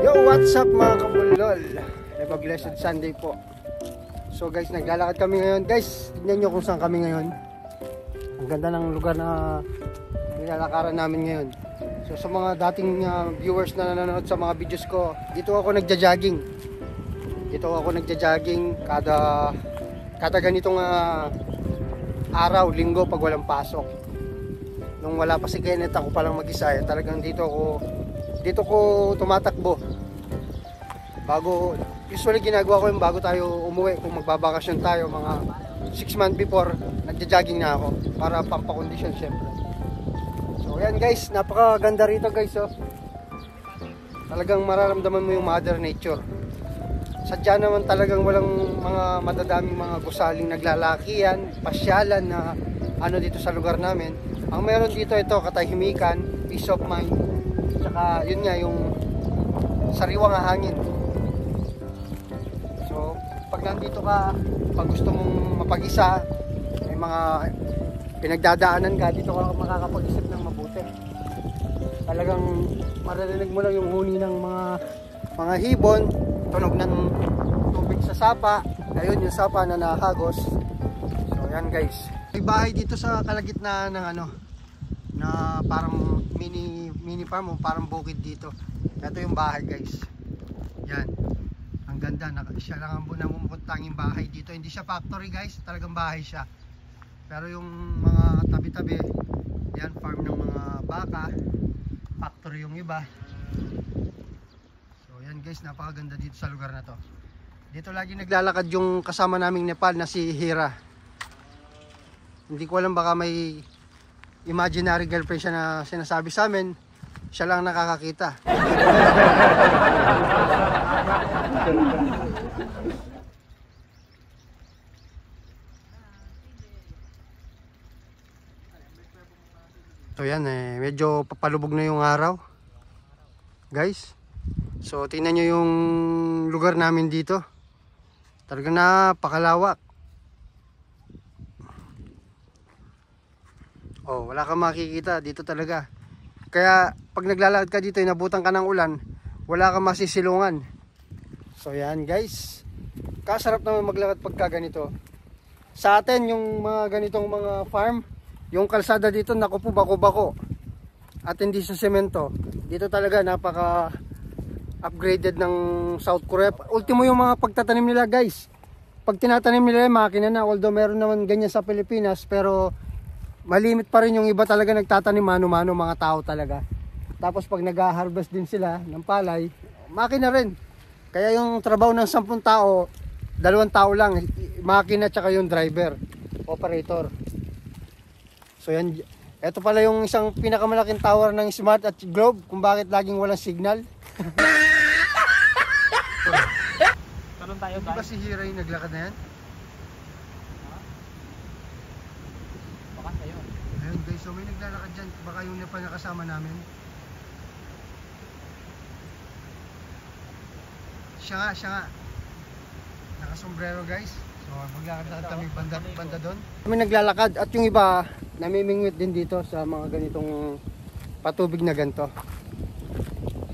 Yo, what's up mga kabulol? Blessed Sunday po. So guys, naglalakad kami ngayon. Guys, tignan nyo kung saan kami ngayon. Ang ganda ng lugar na nilalakaran namin ngayon. So sa mga dating viewers na nanonood sa mga videos ko, dito ako nagja-jogging. Kada ganitong araw, linggo pag walang pasok. Nung wala pa si Kenneth, ako palang mag-isa, talagang dito ko tumatakbo. Usually ginagawa ko yung bago tayo umuwi, kung magbabakasyon tayo mga 6 months before, nagja-jogging na ako para pampakondisyon syempre. So ayan guys, napakaganda rito guys, oh. Talagang mararamdaman mo yung mother nature. Sadya naman talagang walang mga madadaming mga gusaling naglalakihan, pasyalan na dito sa lugar namin. Ang meron dito, ito, katahimikan, peace of mind, tsaka yun nga, yung sariwang hangin. So pag nandito ka, pag gusto mong mapag-isa, may mga pinagdadaanan ka, dito ka makakapag-isip ng mabuti. Talagang maririnig mo lang yung huni ng mga hibon, tunog ng tubig sa sapa, ayun yung sapa na nakahagos. So yan guys, may bahay dito sa kalagitnaan ng na parang mini farm o parang bukid dito. Ito yung bahay guys, yan, ang ganda. Siya lang ang namumukuntanging bahay dito, hindi siya factory guys, talagang bahay siya. Pero yung mga tabi-tabi, yan, farm ng mga baka, factory yung iba. So yan guys, napakaganda dito sa lugar na to. Dito lagi naglalakad yung kasama naming Nepal na si Hira. Hindi ko alam, baka may imaginary girlfriend siya na sinasabi sa amin, siya lang nakakakita. So yan, medyo papalubog na yung araw guys. So tingnan nyo yung lugar namin dito, talagang napakalawak. Oh, wala kang makikita dito talaga. Kaya pag naglalakad ka dito, inabutan ka ng ulan, wala kang masisilungan. So yan guys, kasarap naman maglakad pagka ganito. Sa atin yung mga ganitong mga farm, yung kalsada dito, naku po, bako-bako. At hindi sa semento. Dito talaga napaka upgraded ng South Korea. Ultimo yung mga pagtatanim nila guys. Pag tinatanim nila yung makina na, although meron naman ganyan sa Pilipinas, pero malimit pa rin yung iba talaga nagtatanim mano-mano, mga tao talaga. Tapos pag nag-harvest din sila ng palay, makina rin. Kaya yung trabaho ng 10 tao, 2 tao lang, makina tsaka yung driver, operator. So yan, eto pala yung isang pinakamalaking tower ng Smart at Globe, kung bakit laging walang signal. Tanong tayo, Hindi ba si Hira yung naglakad na yan? Baka sa'yo. Ayun guys, so may naglalakad dyan, baka yung Nepal na kasama namin. Siya nga. Nakasombrero guys. So maglakad-lakad kami banda doon. Kami naglalakad at yung iba namimingwit din dito sa mga ganitong patubig na ganito.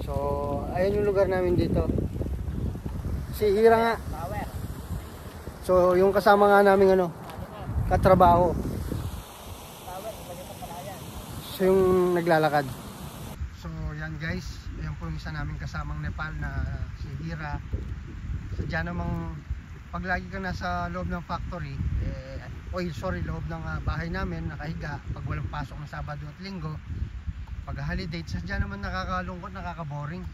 So ayun yung lugar namin dito. Si Hira nga. So yung kasama nga namin katrabaho. So yung naglalakad. So yan guys, yan po yung isa namin kasamang Nepal na si Hira. Sadya namang pag lagi ka nasa loob ng factory, loob ng bahay namin, nakahiga, pag walang pasok ng Sabado at Linggo, pag holiday, sadya naman nakakalungkot, nakakaboring.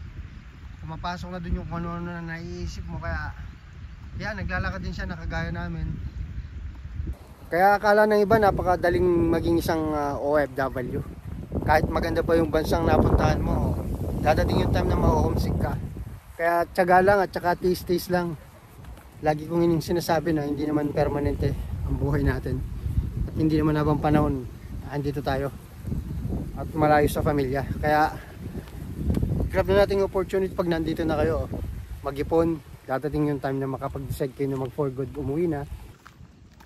Pumapasok na dun yung ano na naiisip mo, kaya yan, naglalakad din siya, nakagaya namin. Kaya akala ng iba, napakadaling maging isang OFW. Kahit maganda pa yung bansang napuntahan mo, dadating yung time na ma-homesick ka. Kaya tiyaga lang at saka tiis-tiis lang. Lagi kong ining sinasabi na hindi naman permanente ang buhay natin. At hindi naman habang panahon andito tayo at malayo sa pamilya. Kaya grab na natin yung opportunity pag nandito na kayo. Mag-ipon, dadating yung time na makapag-decide kayo na mag-for good, umuwi na.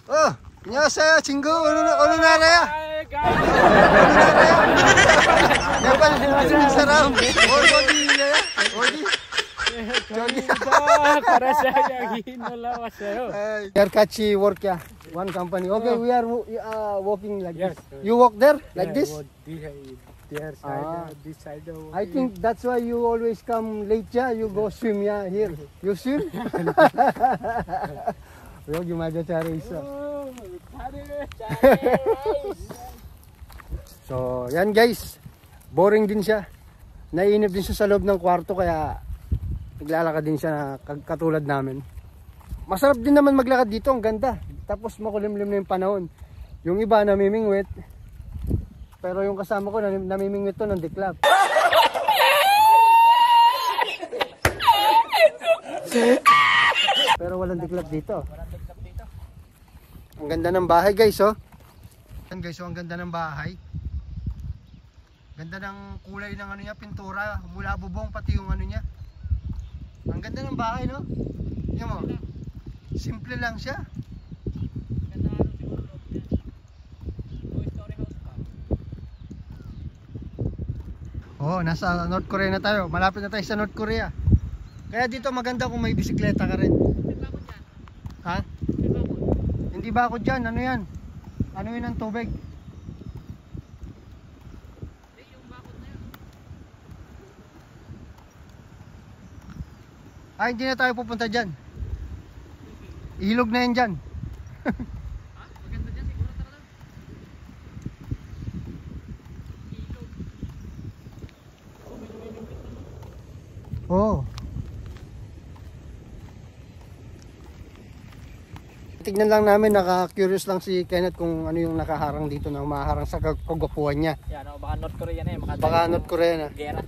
Oh! 안녕하세요 친구. 어느 나라야? 어느 나라야? Nepal, salam. Or Para sa hinalawa sa'yo. We are catchy work ya. One company. Okay, we are walking like this. You walk there like this? Their side, this side. I think that's why you always come late ya. You go swim ya here. You swim? Yo gimana cari isa. So, yan guys. Boring din siya. Naiinip din siya sa loob ng kwarto kaya naglalakad din siya na katulad namin. Masarap din naman maglakad dito, ang ganda. Tapos makulimlim na yung panahon. Yung iba namimingwit. Pero yung kasama ko namimingwit to ng diklap. Pero walang diklap dito. Ang ganda ng bahay guys, oh. Yan guys, oh, ang ganda ng bahay. Ganda ng kulay ng ano niya, pintura, mula bubong pati yung ano niya. Ang ganda ng bahay, no? Tingnan mo. Simple lang siya. Oh, nasa North Korea na tayo. Malapit na tayo sa North Korea. Kaya dito maganda kung may bisikleta ka rin. Ha? Hindi ba ako dyan? Ano yan? Ano yun ang tubig? Ay, hindi na tayo pupunta dyan. Ilog na yan dyan. Maganda dyan siguro talaga. Oh. Tignan lang namin, naka-curious lang si Kenneth kung ano yung nakaharang dito na umaharang sa kagwapuan niya. Yan, baka North Korea na eh. Baka North Korea na. Gera.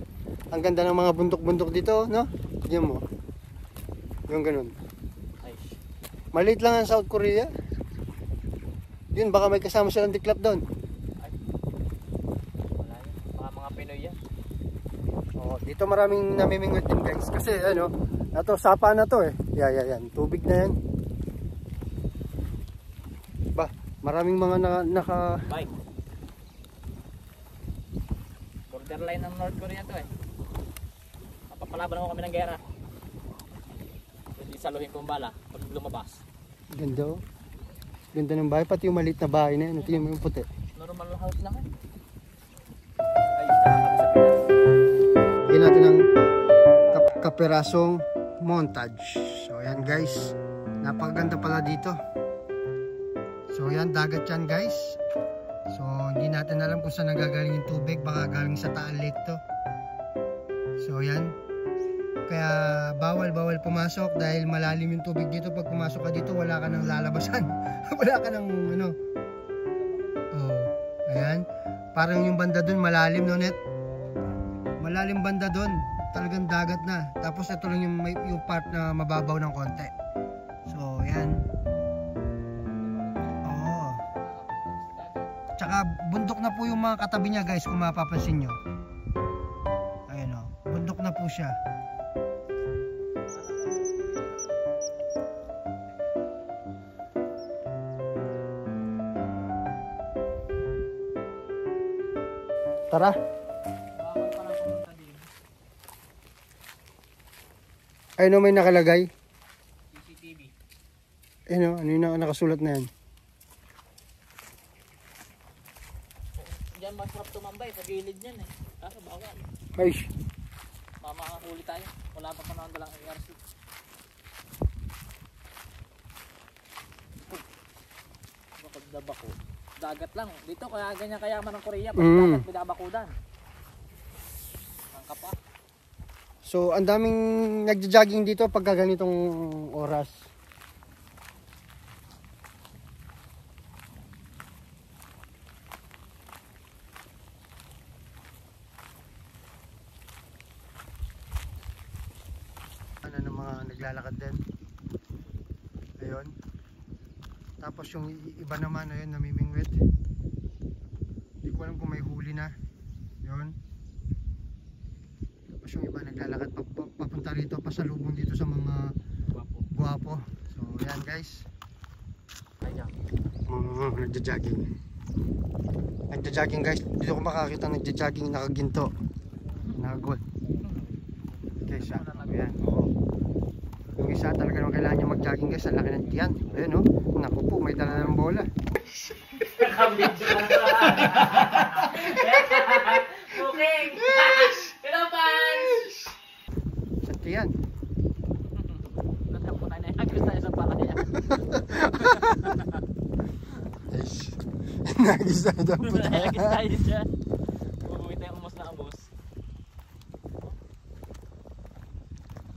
Ang ganda ng mga bundok-bundok dito, no? Tignan mo. Yung ganun. Maliit lang ang South Korea. Yun, baka may kasama silang diklap doon. Ay. Wala yun. Mga Pinoy yan. Oh, dito maraming namimingwit din guys. Kasi ano, ito sapa na to eh. Yan. Tubig na yan. Ba, maraming mga naka... Bike. Borderline ng North Korea to eh. Napapalaban ako kami ng gera. Hindi saluhin kong bala pag lumabas. Ganda oh. Ganda ng bahay, pati yung maliit na bahay na yan. Tingnan mo yung puti. Normal house lang eh. Ay, isa kami sa Pinas. Bigyan natin ng kapirasong montage. So yan guys, napakaganda pala dito. So yan, dagat yan guys. So hindi natin alam kung saan nagagaling yung tubig. Baka galing sa Taal Lake to. So yan. Kaya bawal pumasok dahil malalim yung tubig dito. Pag pumasok ka dito, wala ka nang lalabasan. Wala ka nang ano. Oh, ayan. Parang yung banda dun malalim, no net? Malalim banda dun. Talagang dagat na. Tapos ito lang yung part na mababaw ng konti. So ayan. Oo. Tsaka bundok na po yung mga katabi niya guys, kung mapapansin nyo. Ayan o. Bundok na po siya. Tara. Ayun o, may nakalagay. CCTV. Ayun o, ano yung nakasulat na yan? Diyan masarap tumambay sa gilid niyan eh. Kaso bawal. Ay, Makakahuli tayo. Wala pa panahon dalang ARC. Bakit dabako? Dagat lang. Dito kaya ganyan kayaman ng Korea. Pag dagat may dabakudan. Ang kapa. so ang daming nagja-jogging dito pagka ganitong oras. Ano ng mga naglalakad din. Ayun. Tapos yung iba naman ayun namimingwit. Hindi ko alam kung may huli na. Yun. Tapos yung iba naglalakad papunta rito, pasalubong dito sa mga guwapo. So yan guys. Nagja-jogging. Nagja-jogging guys. Dito ko makakita nagja-jogging nakaginto. Nakagold. guys. Ayan, oo. Yung isa talaga naman kailangan niya mag-jogging guys. Ang laki ng tiyan. Ayan o. Naku po, may dala ng bola. Booking! Hello, fans! Sa tiyan. Nagkapo tayo na yung agos tayo sa palaya. Nagis tayo dyan po tayo. Nagis tayo dyan. Bubuhay tayong umos na umos.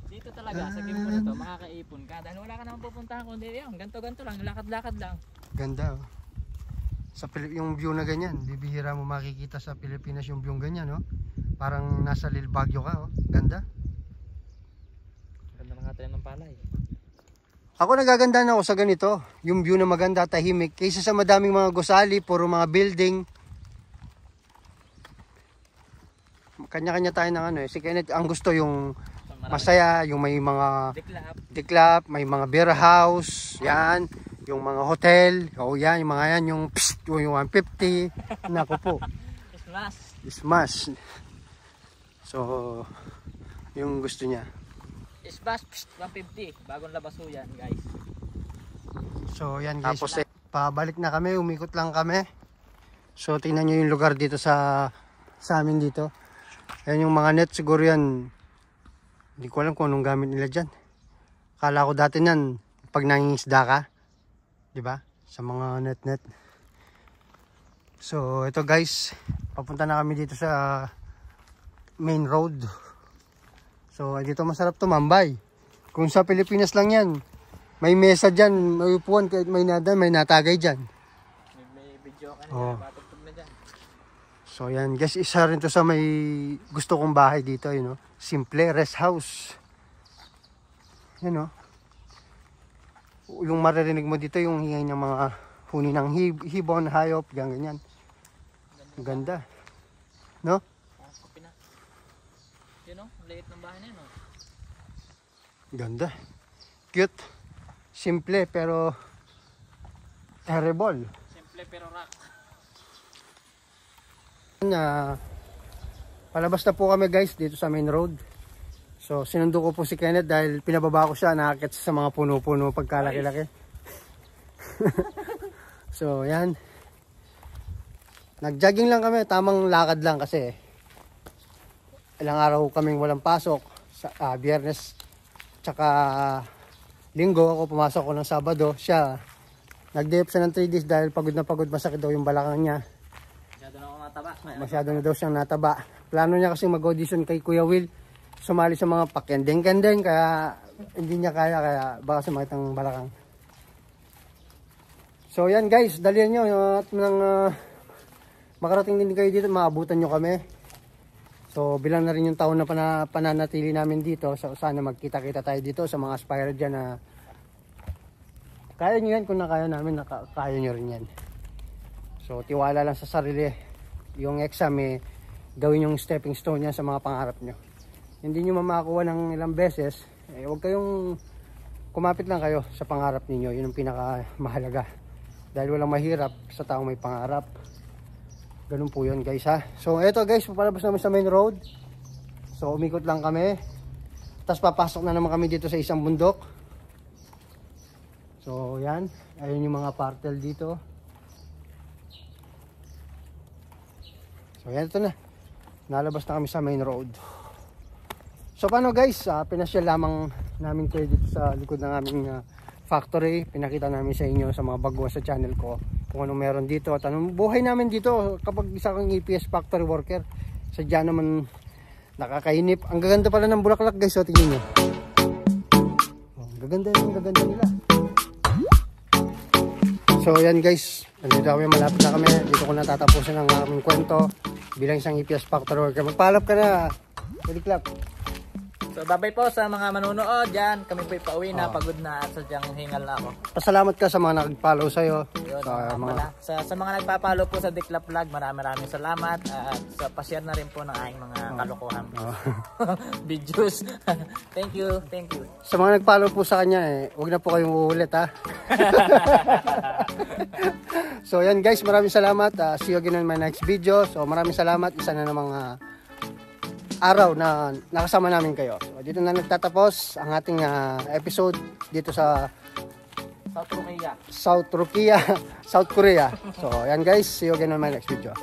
Dito talaga, sa game ko nito, makakaipon ka. Dahil wala ka naman pupuntahan kundi yun. Ganto-ganto lang, lakad-lakad lang. Ganda oh. Yung view na ganyan, bibihira mo makikita sa Pilipinas yung view ganyan, no? Parang nasa Lil Baguio ka, oh. Ganda. Ganda nakatanim ng palay. Ako nagaganda na ako sa ganito, yung view na maganda, tahimik, kaysa sa madaming mga gusali, puro mga building. Kanya-kanya tayo ng ano eh. Si Kenneth, ang gusto yung masaya, yung may mga diklap, may mga beer house, yan. Yung mga hotel, o yan, yung mga yan, yung psst, yung 150, naku po. Ismas. So, yung gusto niya. Ismas, 150, bagong labas ho yan, guys. So, yan guys, tapos pabalik na kami, umikot lang kami. So, tingnan nyo yung lugar dito sa amin dito. Ayan yung mga net, siguro yan, hindi ko alam kung anong gamit nila dyan. Kala ko dati nan, pag nangingisda ka, diba? Sa mga net. So ito guys, papunta na kami dito sa main road. So dito masarap tumambay. Kung sa Pilipinas lang yan, may mesa dyan, may upuan, kahit may natagay dyan. May video ka oh. Patugtog na dyan. So yan guys, isa rin to sa may gusto kong bahay dito, you know? Simple rest house. You know? Yung maririnig mo dito yung hingay ng mga huni ng hibon, hayop, ganyan. Ganda. No? Yun o, liit ng bahay na yun o. Ganda. Cute. Simple pero terrible. Simple pero rock. Palabas na po kami guys dito sa main road. So sinundo ko po si Kenneth dahil pinababa ko siya, nakakit sa mga puno-puno pagkalaki-laki. So yan. Nag-jogging lang kami, tamang lakad lang kasi ilang araw kaming walang pasok. Biyernes tsaka linggo ako pumasok ko ng Sabado. Siya nag-day off siya ng 3 days dahil pagod na pagod, masakit daw yung balakang niya. Masyado na ako nataba. Masyado na daw siyang nataba. Plano niya kasi mag-audition kay Kuya Will, sumali sa mga pakendeng-kendeng, kaya hindi niya kaya baka sumakit ang balakang. So yan guys, dalihan nyo at makarating din kayo dito, maabutan nyo kami. So bilang na rin yung taon na pananatili namin dito, so sana magkita-kita tayo dito sa mga aspirant dyan na kaya nyo yan. Kung nakaya namin, kaya nyo rin yan. So tiwala lang sa sarili. Yung exam gawin yung stepping stone yan sa mga pangarap nyo. Hindi nyo mamakuha ng ilang beses, huwag kayong kumapit lang kayo sa pangarap ninyo. Yun ang pinaka mahalaga. Dahil walang mahirap sa taong may pangarap. Ganun po yun guys ha. So eto guys, papalabas naman sa main road. So umikot lang kami. Tapos papasok na naman kami dito sa isang bundok. So yan, ayun yung mga partel dito. So yan, ito na. Nalabas na kami sa main road. So paano guys, pinasyal lamang namin kayo dito sa likod ng aming factory. Pinakita namin sa inyo sa mga baguhan sa channel ko kung anong meron dito at anong buhay namin dito kapag isa kang EPS factory worker. Sadya naman nakakainip. Ang gaganda pala ng bulaklak guys, so tingnan nyo. Ang gaganda nila. So yan guys, nandito kami, malapit na kami. Dito ko natatapusin ang aming kwento bilang isang EPS factory worker. Magpaalap ka na, Clap. So babay po sa mga manunood dyan. Kami po'y pauwi na, pagod na at sadyang hingal na ako. Pasalamat ka sa mga nag-follow sa'yo. Yun, sa mga nagpa-follow po sa Diklap Vlog, maraming salamat. At pa-share na rin po ng aking mga kalokohan videos. Thank you. Sa mga nag-follow po sa kanya, huwag na po kayong uulit ha. So yan guys, maraming salamat. See you again in my next video. So maraming salamat. Isa na namang araw na nakasama namin kayo. So, dito na nagtatapos ang ating episode dito sa South Korea. So, ayan guys, see you again on my next video.